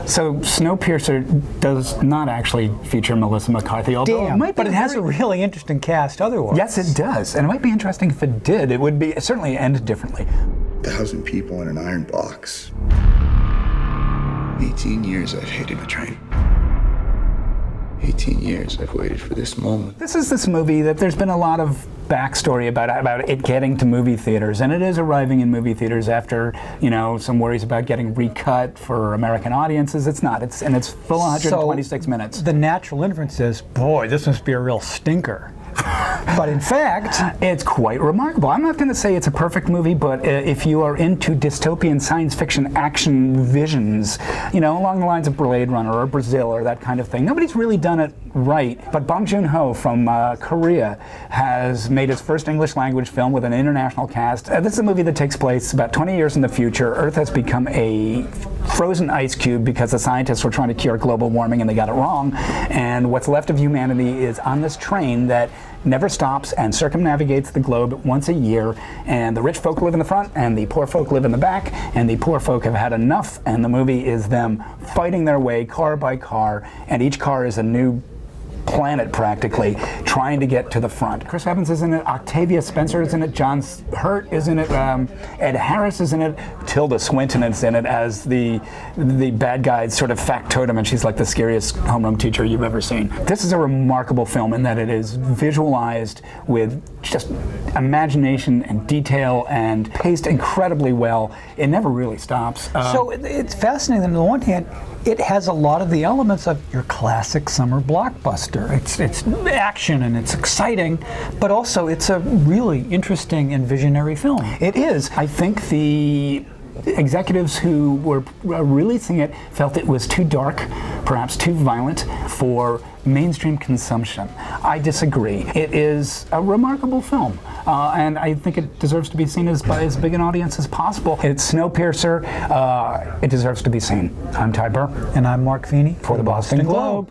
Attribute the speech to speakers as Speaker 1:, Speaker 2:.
Speaker 1: So Snowpiercer does not actually feature Melissa McCarthy, although
Speaker 2: Damn, but it has a really interesting cast otherwise.
Speaker 1: Yes, it does. And it might be interesting if it did. It would be certainly end differently.
Speaker 3: 1,000 people in an iron box. 18 years I've hated a train. 18 years I've waited for this moment.
Speaker 1: This is this movie that there's been a lot of backstory about it getting to movie theaters, and it is arriving in movie theaters after, you know, some worries about getting recut for American audiences. It's not. It's full 126 minutes.
Speaker 2: The natural inference is, boy, this must be a real stinker. But in fact,
Speaker 1: it's quite remarkable. I'm not going to say it's a perfect movie, but if you are into dystopian science fiction action visions, you know, along the lines of Blade Runner or Brazil or that kind of thing, nobody's really done it right. But Bong Joon-ho from Korea has made his first English language film with an international cast. This is a movie that takes place about 20 years in the future. Earth has become a frozen ice cube because the scientists were trying to cure global warming and they got it wrong. And what's left of humanity is on this train that never stops and circumnavigates the globe once a year, and the rich folk live in the front and the poor folk live in the back, and the poor folk have had enough, and the movie is them fighting their way car by car, and each car is a new planet practically, trying to get to the front. Chris Evans is in it, Octavia Spencer is in it, John Hurt is in it, Ed Harris is in it, Tilda Swinton is in it as the bad guy's sort of factotum, and she's like the scariest homeroom teacher you've ever seen. This is a remarkable film in that it is visualized with just imagination and detail and paced incredibly well. It never really stops.
Speaker 2: So it's fascinating that on the one hand, it has a lot of the elements of your classic summer blockbuster. It's action and it's exciting, but also it's a really interesting and visionary film.
Speaker 1: It is. I think the executives who were releasing it felt it was too dark, perhaps too violent for mainstream consumption. I disagree. It is a remarkable film, and I think it deserves to be seen by as big an audience as possible. It's Snowpiercer. It deserves to be seen. I'm Ty Burr.
Speaker 2: And I'm Mark Feeney
Speaker 1: for the Boston Globe.